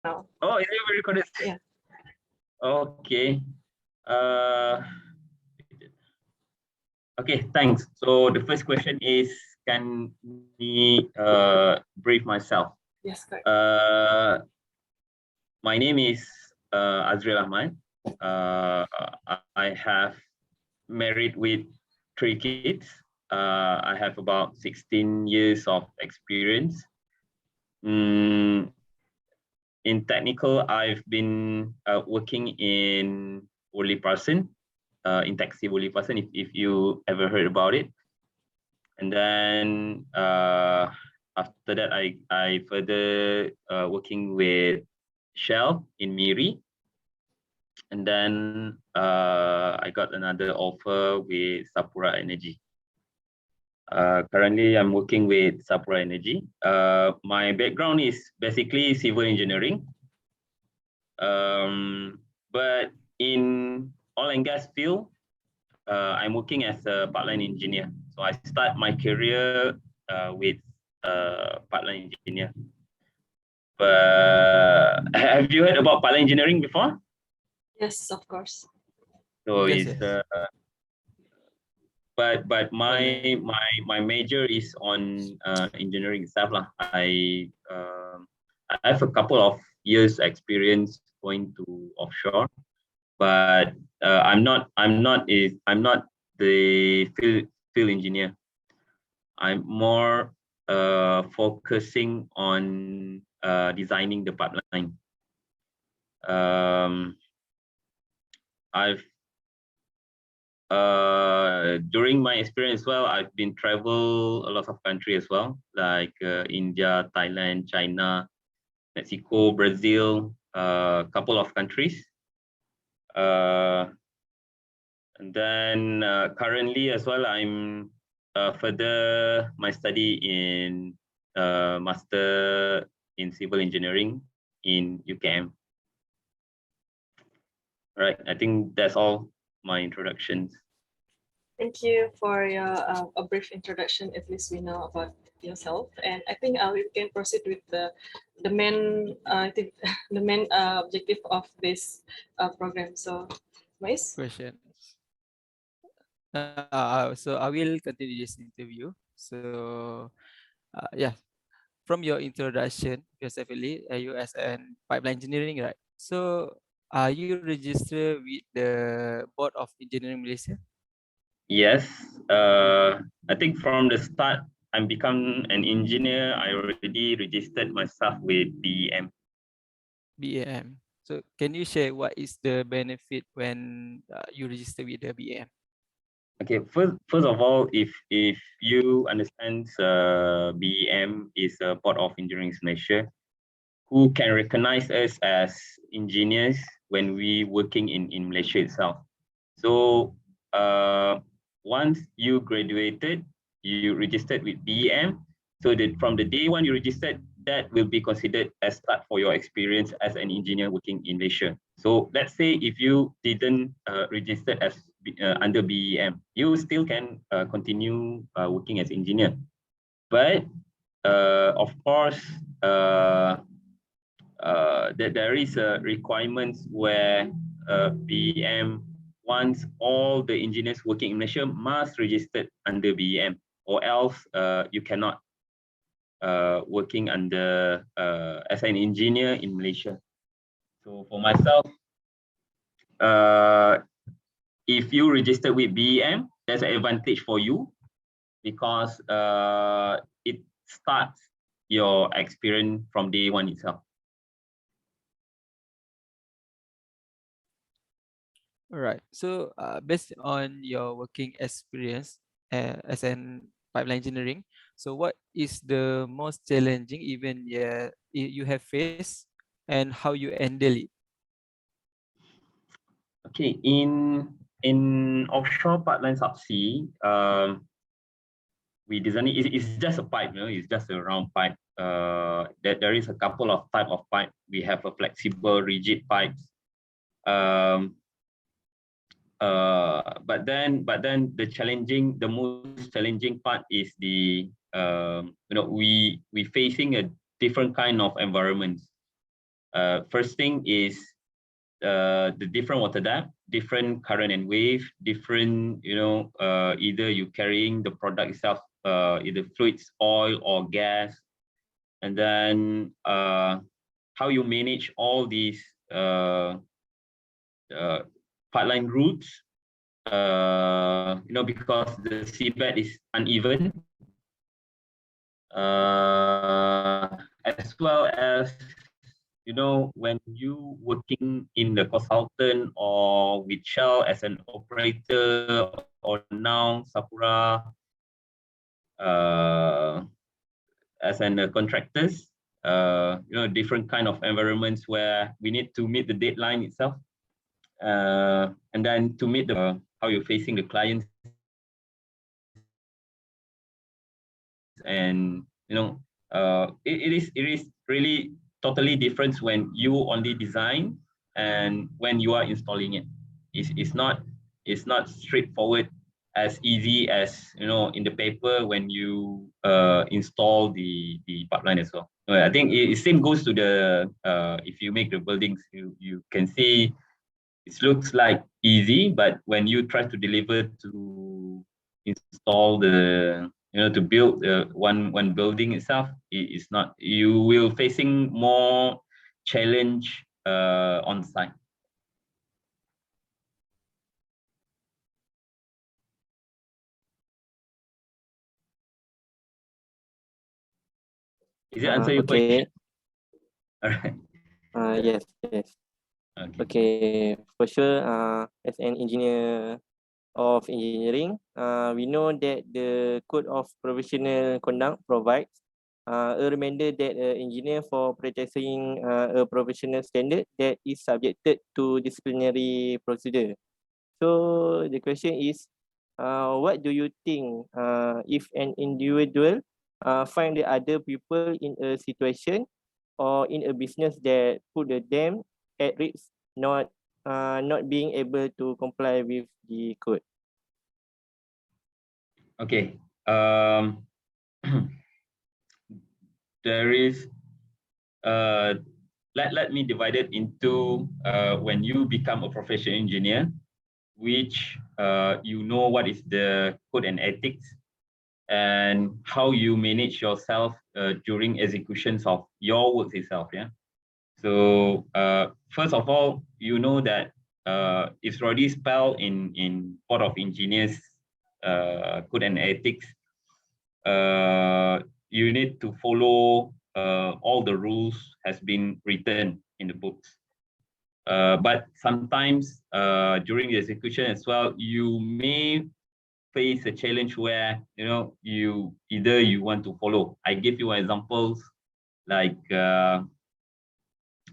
now. Oh, is it recorded? Yeah. Okay. Uh, okay, thanks. So the first question is, can me brief myself? Yes, correct. My name is Azril Ahmad. I have married with 3 kids. I have about 16 years of experience. Mm, in technical, I've been working in Woli Parson, in taxi Woli Parson, if you ever heard about it. And then after that, I further working with Shell in Miri. And then I got another offer with Sapura Energy. Currently, I'm working with Sapura Energy. My background is basically civil engineering. But in oil and gas field, I'm working as a pipeline engineer. So I start my career with pipeline engineer. Have you heard about pipeline engineering before? Yes, of course. So Yes, it's yes. but Well, yeah. my major is on engineering itself lah. I have a couple of years experience going to offshore, but I'm not the field engineer. I'm more focusing on designing the pipeline. I've during my experience as well, I've been travel a lot of country as well, like India, Thailand, China, Mexico, Brazil, a couple of countries. And then currently as well, I'm further my study in master in civil engineering in UKM. Right, I think that's all my introductions. Thank you for your a brief introduction. At least we know about yourself, and I think we can proceed with the main I think the main objective of this program. So, Mais? Questions. So I will continue this interview. So, yeah, from your introduction, Josephine, you as an pipeline engineering, right? So, are you registered with the Board of Engineering Malaysia? Yes, I think from the start, I'm become an engineer. I already registered myself with BEM. BAM. So, can you share what is the benefit when you register with the BAM? Okay, first of all, if you understand, BEM is a Board of Engineering Malaysia, who can recognize us as engineers when we working in Malaysia itself. So once you graduated, you registered with BEM. So that from the day one you registered, that will be considered as start for your experience as an engineer working in Malaysia. So let's say if you didn't register as under BEM, you still can continue working as engineer. But of course, that there is a requirements where BEM wants all the engineers working in Malaysia must register under BEM, or else you cannot working under as an engineer in Malaysia. So for myself, if you register with BEM, there's an advantage for you because it starts your experience from day one itself. All right. So, based on your working experience as an pipeline engineering, so what is the most challenging event you have faced, and how you handle it? Okay, in offshore pipeline subsea, we design it's just a pipe, it's just a round pipe. That there is a couple of type of pipe. We have a flexible, rigid pipes. But then the most challenging part is the we facing a different kind of environments. First thing is the different water depth, different current and wave, different, either you carrying the product itself, either fluids, oil or gas, and then how you manage all these pipeline routes, because the seabed is uneven, as well as, when you working in the consultant or with Shell as an operator, or now Sakura as an contractors, different kind of environments where we need to meet the deadline itself, and then to meet the how you're facing the clients, and it is really totally different when you only design and when you are installing it. It's not straightforward as easy as in the paper when you install the pipeline as well. I think it same goes to the if you make the buildings, you can see it looks like easy, but when you try to deliver to install the to build one building itself, it's not. You will facing more challenge on site. Is it answer your question? All right. Yes. Okay. Okay, for sure. As an engineer of engineering, we know that the Code of Professional Conduct provides a reminder that an engineer for practicing a professional standard that is subjected to disciplinary procedure. So the question is, what do you think if an individual find the other people in a situation or in a business that put them at risk, not being able to comply with the code? Okay. There is let me divide it into when you become a professional engineer, which what is the code and ethics and how you manage yourself during executions of your work itself. Yeah. So first of all, that it's already spelled in Board of Engineers code and ethics. You need to follow all the rules has been written in the books. But sometimes during the execution as well, you may face a challenge where you either you want to follow. I give you examples like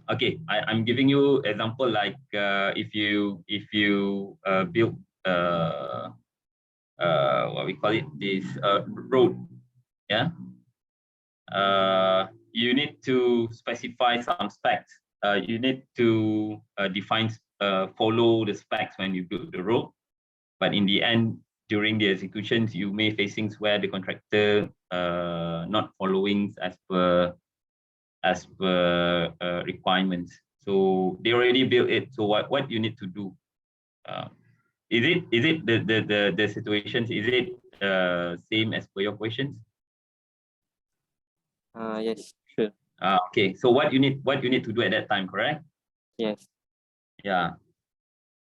okay, I'm giving you example like if you build what we call it, this road, yeah. You need to specify some specs. You need to define follow the specs when you build the road, but in the end, during the executions, you may facing where the contractor not following as per requirements. So they already built it. So what you need to do? Is it the situations? Is it same as per your questions? Yes, sure. Okay. So what you need to do at that time, correct? Yes. Yeah.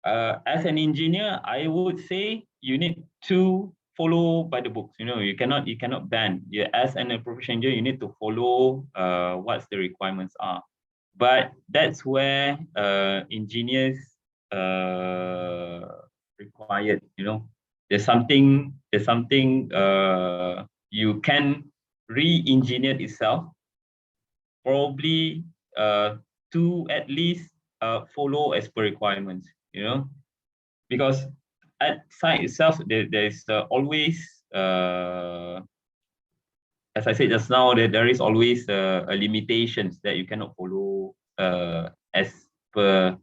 As an engineer, I would say you need to follow by the books. You cannot ban. Yeah, as a professional engineer, you need to follow what the requirements are. But that's where engineers required. There's something you can re-engineer itself, probably to at least follow as per requirements. Because at site itself, there's always, as I said just now, there is always a limitations that you cannot follow as per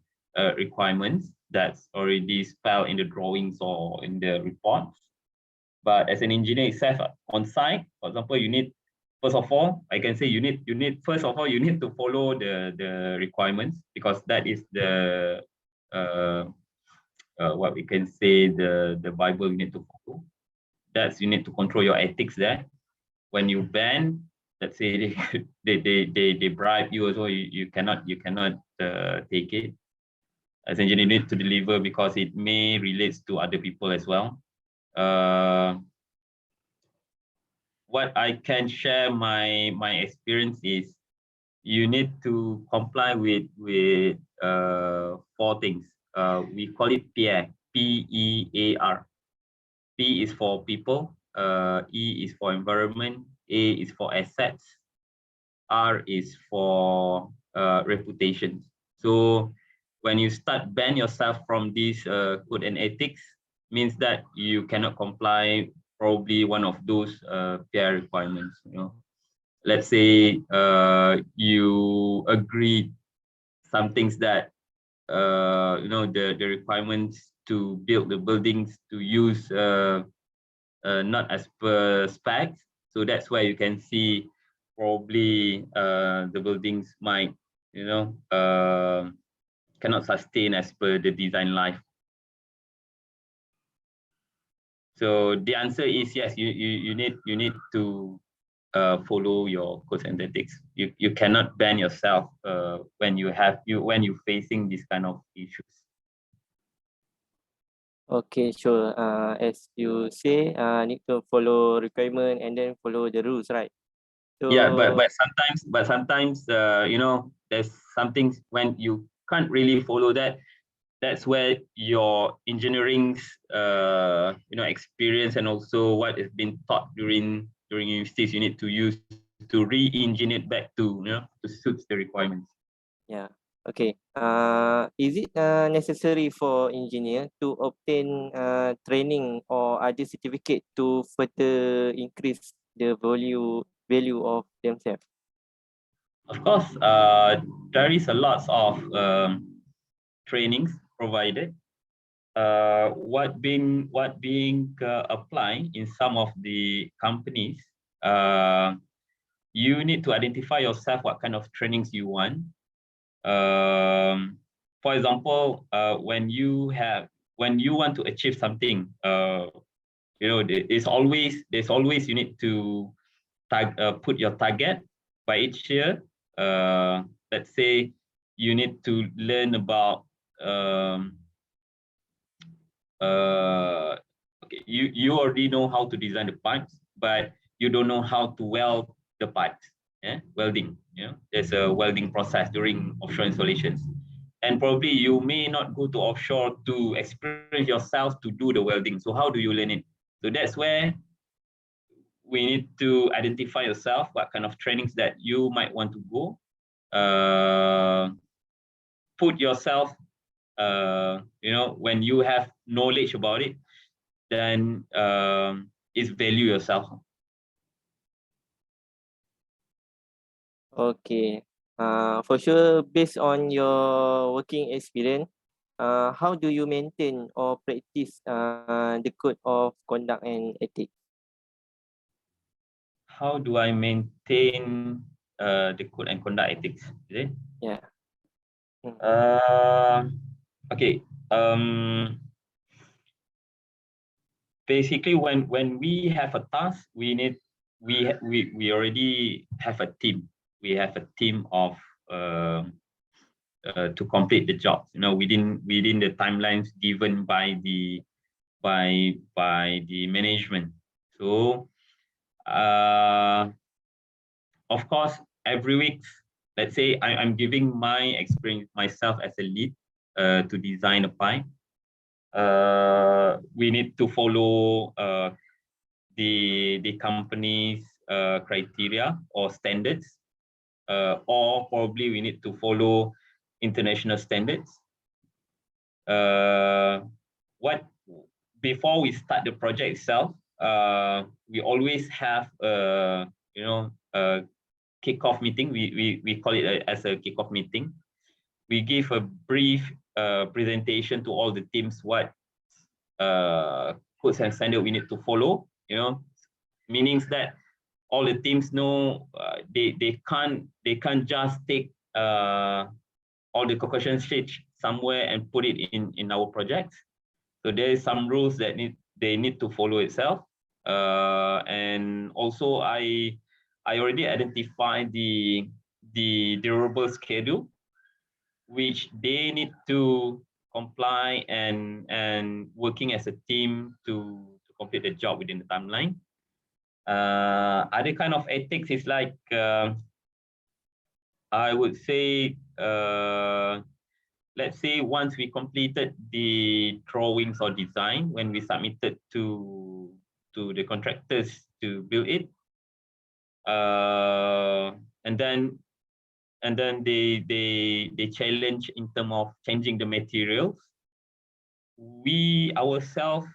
requirements that's already spelled in the drawings or in the reports. But as an engineer itself on site, for example, you need first of all, I can say you need first of all you need to follow the requirements, because that is the what we can say the Bible you need to follow. That's you need to control your ethics there. When you ban, let's say they bribe you as well, you cannot take it. As an engineer, you need to deliver because it may relates to other people as well. What I can share my experience is you need to comply with four things. We call it PEAR, PEAR. P is for people, E is for environment, A is for assets, R is for reputation. So when you start ban yourself from this code and ethics, means that you cannot comply probably one of those PEAR requirements. Let's say you agree some things that the requirements to build the buildings to use not as per specs. So that's where you can see probably the buildings might cannot sustain as per the design life. So the answer is yes, you need to follow your codes and ethics. You cannot ban yourself when you're facing this kind of issues. Okay, sure. As you say, need to follow requirement and then follow the rules, right? So Yeah, but sometimes there's some things when you can't really follow that. That's where your engineering's experience and also what has been taught during universities you need to use to re-engineer it back to to suit the requirements. yeah, okay. Is it necessary for engineer to obtain training or other certificate to further increase the value of themselves? Of course, there is a lot of trainings provided. What being applied in some of the companies, you need to identify yourself what kind of trainings you want. For example, when you want to achieve something, there's always you need to put your target by each year. Let's say you need to learn about okay, you already know how to design the pipes, but you don't know how to weld the pipes. Welding. There's a welding process during offshore installations, and probably you may not go to offshore to experience yourself to do the welding. So how do you learn it? So that's where we need to identify yourself, what kind of trainings that you might want to go. Put yourself, when you have knowledge about it, then it's value yourself. Okay. For sure, based on your working experience, how do you maintain or practice the code of conduct and ethics? How do I maintain the code and conduct ethics? Is it? Yeah. Okay. Basically, when we have a task, we already have a team. We have a team of to complete the job. Within the timelines given by the management. So, of course, every week, let's say I'm giving my experience myself as a lead to design a pipe. We need to follow the company's criteria or standards, or probably we need to follow international standards. What before we start the project itself, we always have a kickoff meeting. We call it as a kickoff meeting. We give a brief presentation to all the teams what codes and standard we need to follow. Meanings that all the teams know they can't just take all the concussion stage somewhere and put it in our project. So there is some rules that they need to follow itself. And also I already identified the durable schedule which they need to comply and working as a team to complete the job within the timeline. Other kind of ethics is like I would say let's say once we completed the drawings or design, when we submitted to the contractors to build it, and then they challenge in terms of changing the materials. We ourselves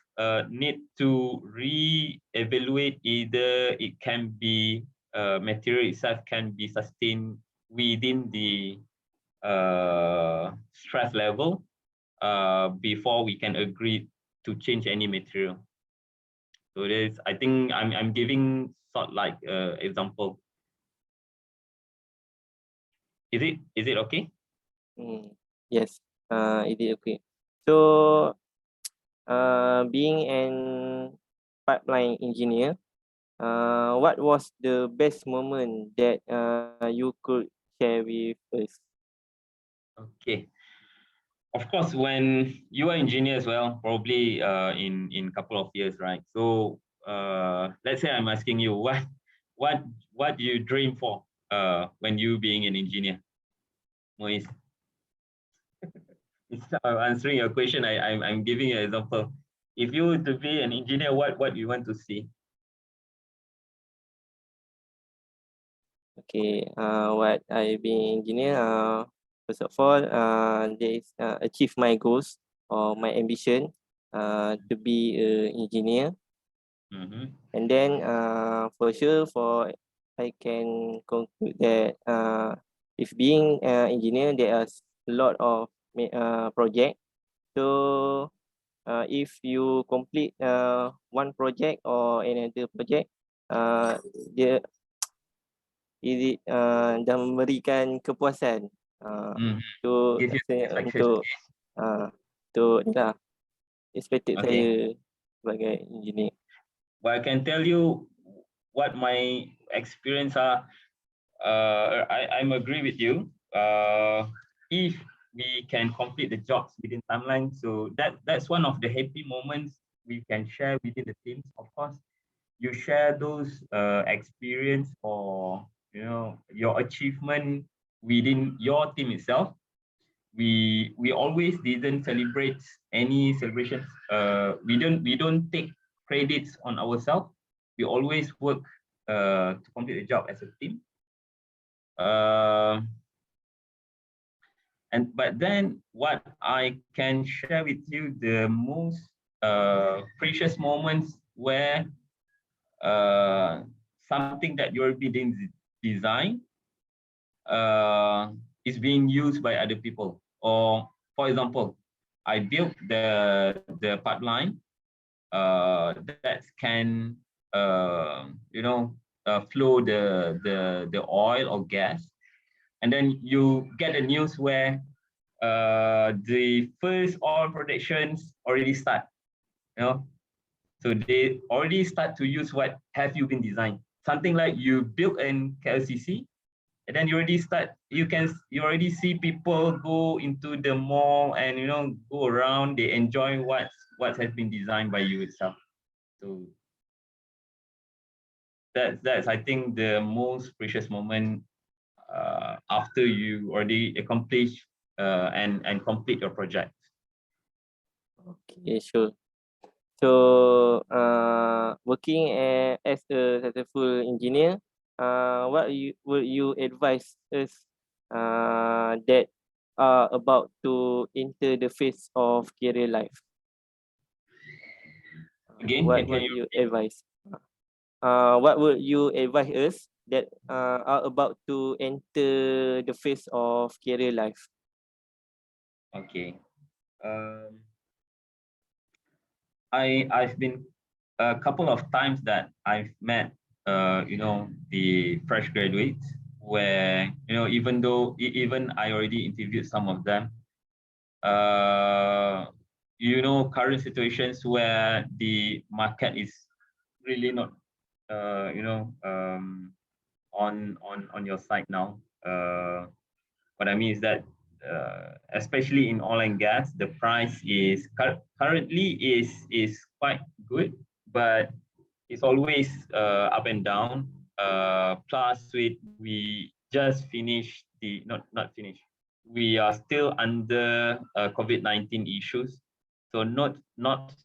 need to re-evaluate either it can be material itself can be sustained within the stress level before we can agree to change any material. So there's, I think I'm giving sort like example. Is it okay? Yes, it is okay. So, being an pipeline engineer, what was the best moment that you could share with us? Okay. Of course, when you are engineer as well, probably in couple of years, right? So let's say I'm asking you what do you dream for when you being an engineer, Moise? Instead of answering your question, I'm giving you an example. If you were to be an engineer, what you want to see? Okay, what I be engineer, first of all, there is achieve my goals or my ambition, to be a engineer. And then for sure, for I can conclude that if being engineer, there are a lot of project. So if you complete one project or another project, dia ini dah memberikan kepuasan untuk Give you satisfaction. untuk dah expected Okay. saya sebagai engineer. But I can tell you what my experience are. I'm agree with you. If we can complete the jobs within timeline, so that's one of the happy moments we can share within the teams. Of course, you share those experience or your achievement within your team itself. We always didn't celebrate any celebrations. We don't take credits on ourselves. We always work to complete the job as a team. But then what I can share with you the most precious moments where something that you're being designed is being used by other people. Or for example, I built the pipeline that can flow the oil or gas, and then you get the news where the first oil productions already start, so they already start to use what have you been designed. Something like you built an KLCC, and then you already see people go into the mall and go around. They enjoy what has been designed by you itself. So that's I think the most precious moment after you already accomplish and complete your project. Okay, sure. So working as a successful engineer, what would you advise us that are about to enter the phase of career life? Again, what can would you you advise? What would you advise us that are about to enter the phase of career life? Okay. I've been a couple of times that I've met the fresh graduates, where, even though even I already interviewed some of them, current situations where the market is really not, on your side now. What I mean is that, especially in oil and gas, the price is currently is quite good, but it's always up and down. Plus, we just finished not finished. We are still under COVID-19 issues, so not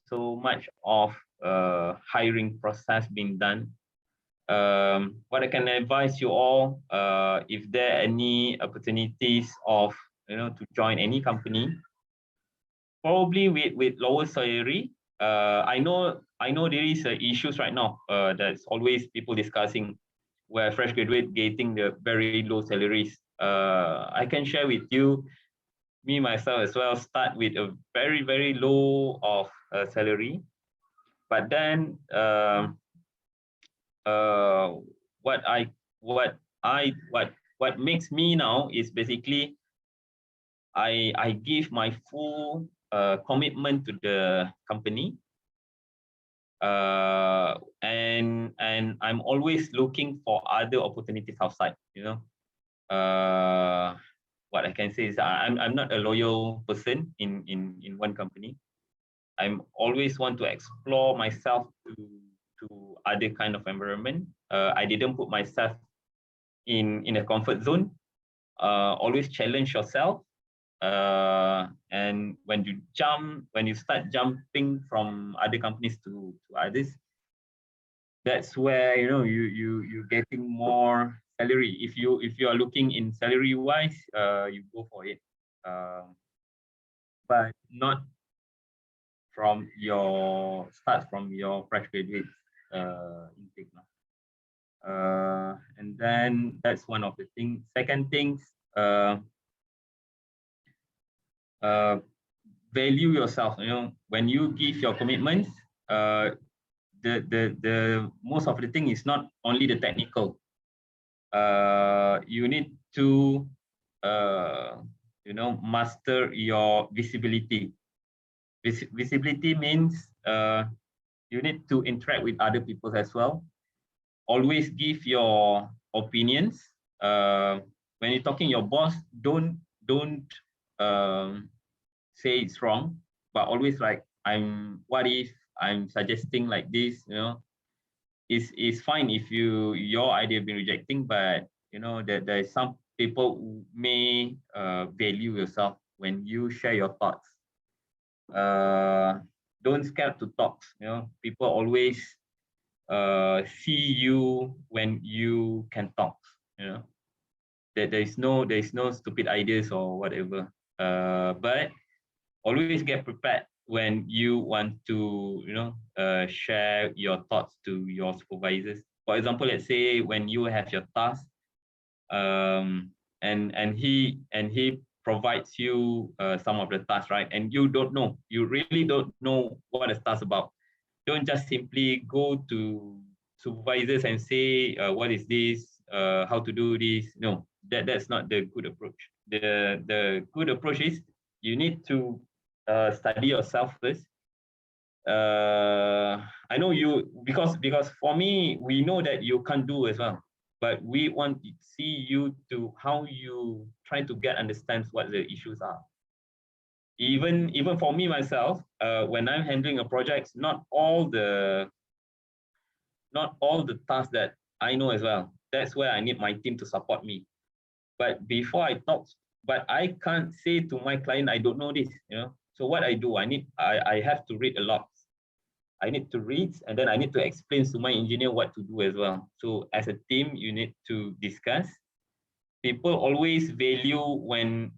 so much of hiring process being done. What I can advise you all, if there are any opportunities of, to join any company, probably with lower salary. I know there is issues right now. That's always people discussing, where fresh graduate getting the very low salaries. I can share with you, me myself as well, start with a very low of salary, but then uh, what I what I what makes me now is basically I give my full commitment to the company, and I'm always looking for other opportunities outside. What I can say is I'm not a loyal person in one company. I'm always want to explore myself to other kind of environment. I didn't put myself in a comfort zone. Always challenge yourself. And when you start jumping from other companies to others, that's where you getting more salary. If you are looking in salary wise, you go for it, but not from your fresh graduate intake. And then that's one of the things. Second things, value yourself. When you give your commitments, the most of the thing is not only the technical. You need to master your visibility. Visibility means you need to interact with other people as well. Always give your opinions. When you're talking your boss, don't say it's wrong, but always like, what if I'm suggesting like this, is fine if your idea been rejecting, but that there is some people who may value yourself when you share your thoughts. Don't scared to talk. People always see you when you can talk. That there is no stupid ideas or whatever. But always get prepared when you want to share your thoughts to your supervisors. For example, let's say when you have your task, and he provides you some of the tasks, right? And you really don't know what the task about. Don't just simply go to supervisors and say, what is this, how to do this. No, that's not the good approach. The good approach is, you need to study yourself first. I know you, because for me, we know that you can't do as well, but we want to see you to how you try to understand what the issues are. Even for me myself, when I'm handling a project, not all the tasks that I know as well. That's where I need my team to support me. But before I talk, but I can't say to my client, I don't know this. So what I do, I have to read a lot. I need to read, and then I need to explain to my engineer what to do as well. So as a team, you need to discuss. People always value when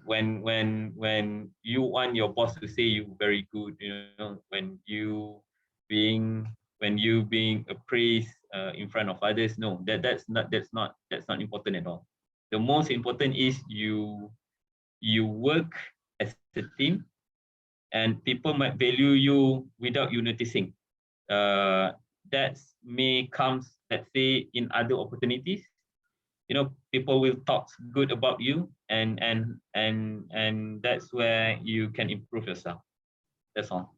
when you want your boss to say you very good. When you being appraised in front of others. No, that's not important at all. The most important is you work as a team, and people might value you without you noticing. that may comes, let's say, in other opportunities. People will talk good about you, and that's where you can improve yourself. That's all.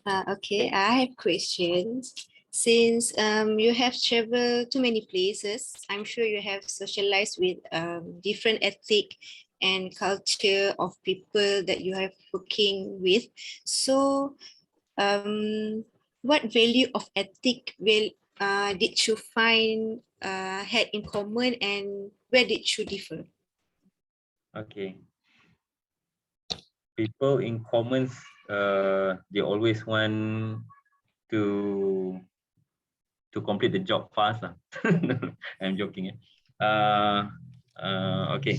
Okay, I have questions. Since you have traveled to many places, I'm sure you have socialized with different ethnic and culture of people that you have working with. So, what value of ethic did you find had in common, and where did you differ? Okay. People in commons, they always want to complete the job fast. I'm joking. Okay.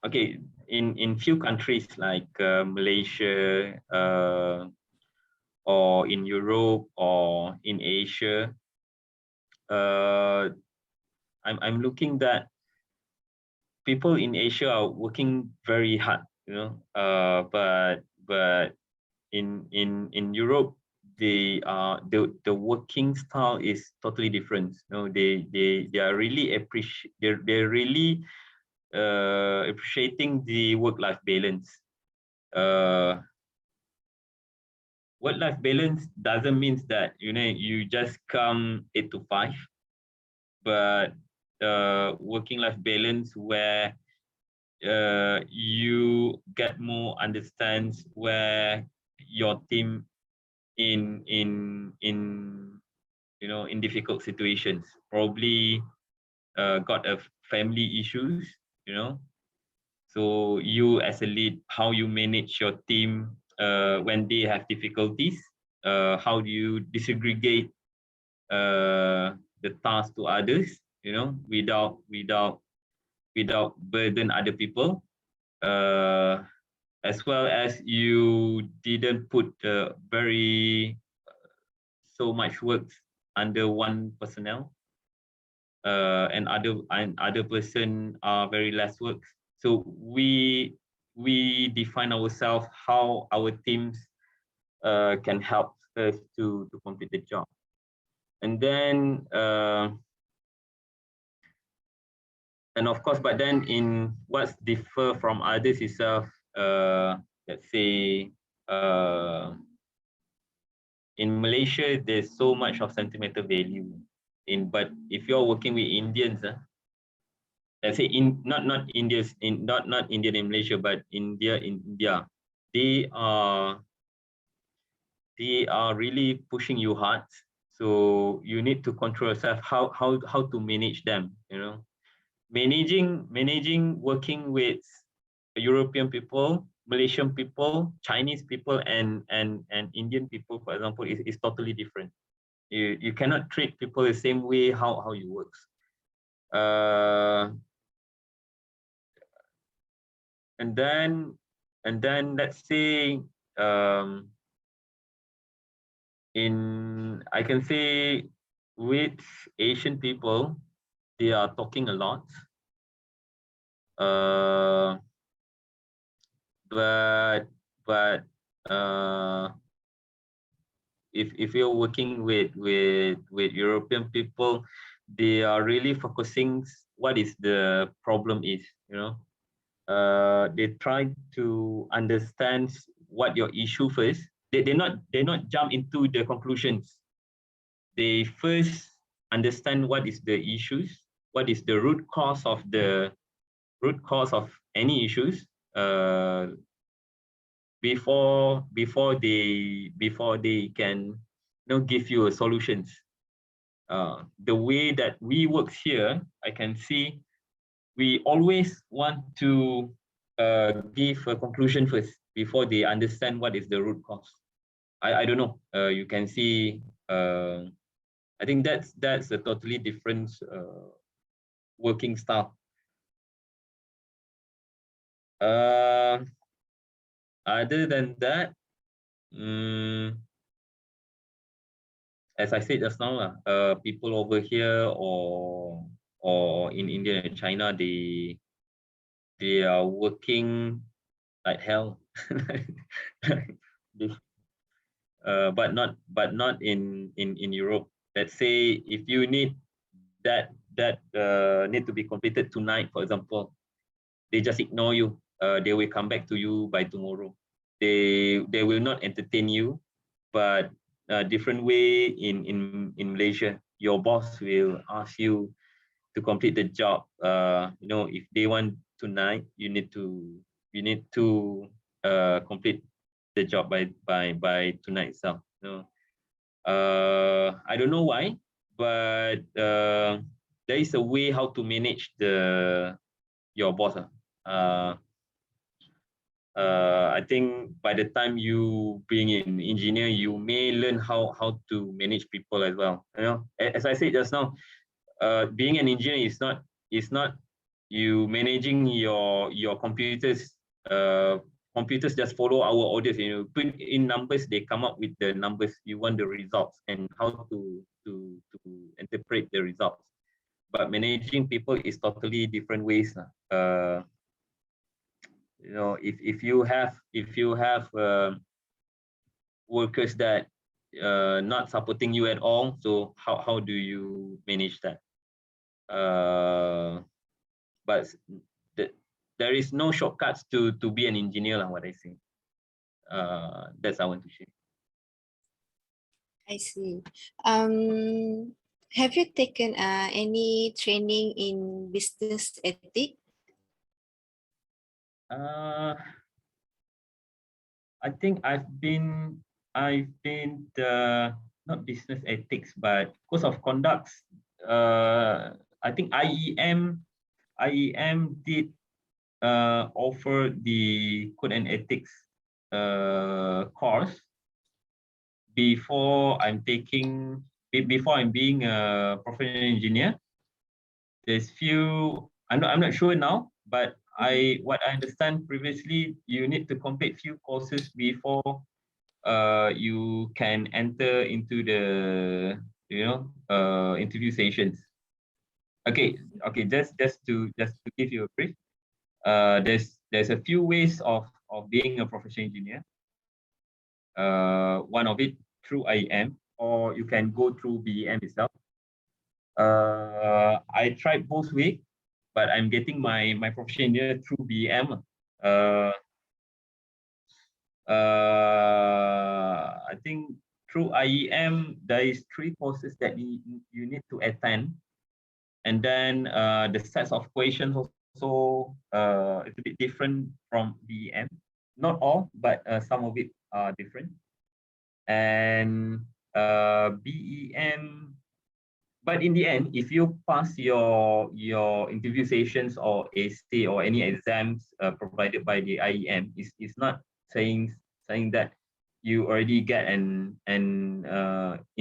Okay. In few countries like Malaysia, or in Europe or in Asia, I'm looking that people in Asia are working very hard, but in Europe, the working style is totally different. They are really they're really appreciating the work-life balance. Work-life balance doesn't mean that you just come 8 to 5, but working life balance where you get more understands where your team in in difficult situations, probably got a family issues, so you as a lead, how you manage your team when they have difficulties, how do you disaggregate the task to others, without burden other people, as well as you didn't put very so much work under one personnel, and other person are very less work. So we define ourselves how our teams can help us to complete the job. And then and of course, but then in what's differ from others itself, let's say in Malaysia, there's so much of sentimental value but if you're working with Indians, let's say not Indians not Indian in Malaysia, but in India, they are really pushing you hard. So you need to control yourself, how to manage them, managing working with European people, Malaysian people, Chinese people, and Indian people, for example, is totally different. You cannot treat people the same way how you work. And then let's say I can say with Asian people, they are talking a lot. But if you're working with European people, they are really focusing what is the problem is, they try to understand what your issue first. They not jump into the conclusions. They first understand what is the issues, what is the root cause of any issues, before they can give you a solutions. The way that we work here, I can see we always want to give a conclusion first before they understand what is the root cause. I don't know. You can see. I think that's a totally different working style. Other than that, as I said just now, people over here or in India and China, they are working like hell. This, but not in Europe. Let's say if you need that need to be completed tonight, for example, they just ignore you. They will come back to you by tomorrow. They will not entertain you, but different way in Malaysia, your boss will ask you to complete the job. If they want tonight, you need to complete the job by tonight itself. I don't know why, but there is a way how to manage your boss. I think by the time you being an engineer, you may learn how to manage people as well. As I said just now, being an engineer is not you managing your computers. Computers just follow our orders. Put in numbers, they come up with the numbers. You want the results and how to interpret the results. But managing people is totally different ways. If you have workers that not supporting you at all, so how do you manage that? But there is no shortcuts to be an engineer, what I think. That's I want to share. I see. Have you taken any training in business ethics? I think I've been not business ethics, but course of conducts. I think IEM did offer the code and ethics course before I'm being a professional engineer. There's few, I'm not sure now, but what I understand previously, you need to complete few courses before you can enter into the interview sessions. Okay, just to give you a brief. There's a few ways of being a professional engineer. One of it through IEM, or you can go through BEM itself. I tried both ways, but I'm getting my professional engineer through BEM. I think through IEM, there is 3 courses that you need to attend. And then the sets of questions also it's a bit different from BEM. Not all, but some of it are different. And BEM, but in the end, if you pass your interview sessions or AC or any exams provided by the IEM, it's not saying that you already get an in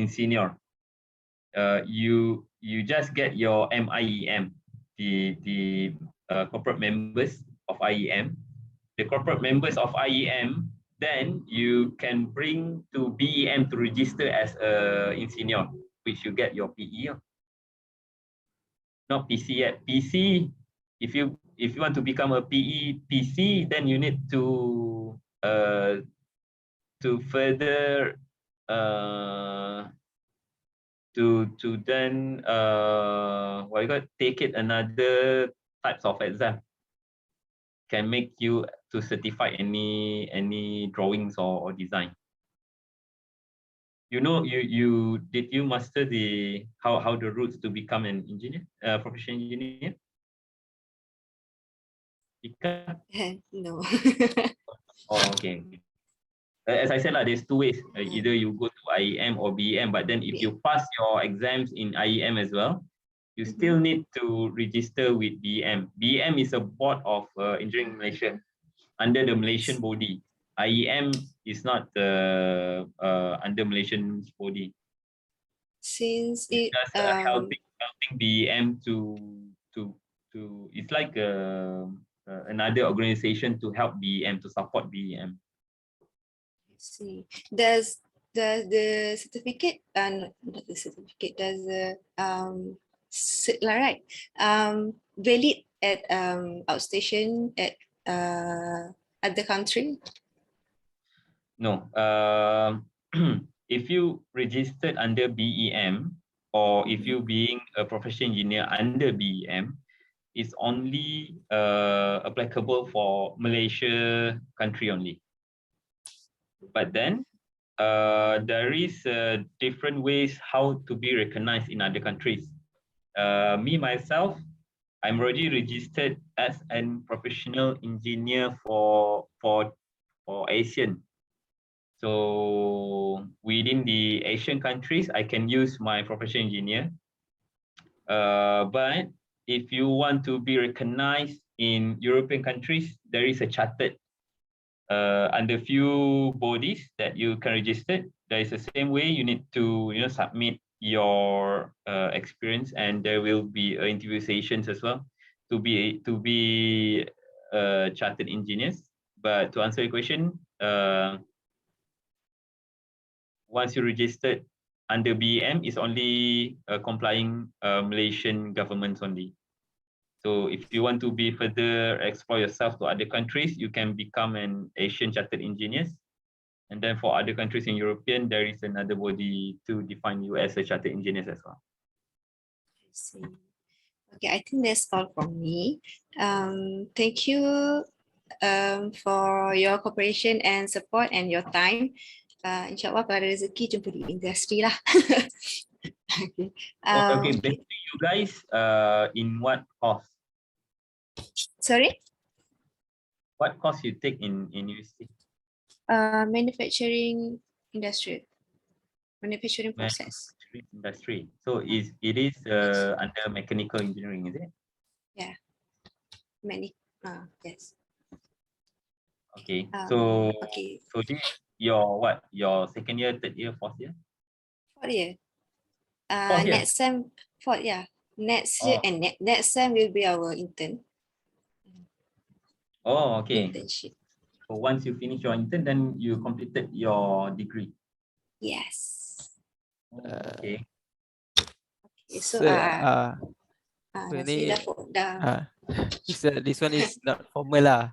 senior. You just get your MIEM, the corporate members of IEM. The corporate members of IEM, then you can bring to BEM to register as a in senior, which you get your PE. Not PC yet. PC, if you want to become a PE PC, then you need to further to then take it another types of exam can make you to certify any drawings or design. Did you master the how the routes to become an engineer, professional engineer? No. Oh, okay. As I said, there's 2 ways. Either you go to IEM or BEM, but then if you pass your exams in IEM as well, you still need to register with BEM. BEM is a board of engineering Malaysia under the Malaysian body. IEM is not under Malaysian body. Since it just helping BEM to it's like another organization to help BEM, to support BEM. see. Does the certificate not the certificate, does the right valid at outstation at other country? No. If you registered under BEM, or if you being a professional engineer under BEM, it's only applicable for Malaysia country only. But then there is different ways how to be recognized in other countries. Me myself, I'm already registered as a professional engineer for Asian. So within the Asian countries, I can use my professional engineer. But if you want to be recognized in European countries, there is a chartered under few bodies that you can register. There is the same way you need to submit your experience, and there will be interview sessions as well to be chartered engineers. But to answer your question, once you registered under BEM, is only complying Malaysian governments only. So if you want to be further explore yourself to other countries, you can become an Asian chartered engineers. And then for other countries in European, there is another body to define you as a chartered engineers as well. I see. Okay, I think that's all from me. Thank you for your cooperation and support and your time. InsyaAllah kalau ada rezeki jumpa di industri lah. Okay. Okay, basically you guys in what course? Sorry? What course you take in university? Manufacturing industry. Manufacturing process. Manufacturing industry. So it is under mechanical engineering, is it? Yeah. Yes. Okay. So Okay. so this your what? Your second year, third year, fourth year? Fourth year. Fourth year? Next sem, fourth, yeah. Next year and next sem will be our intern. Oh, okay. Internship. So once you finish your intern, then you completed your degree. Yes. Okay. Okay, so Ini, dah this one is not formal lah.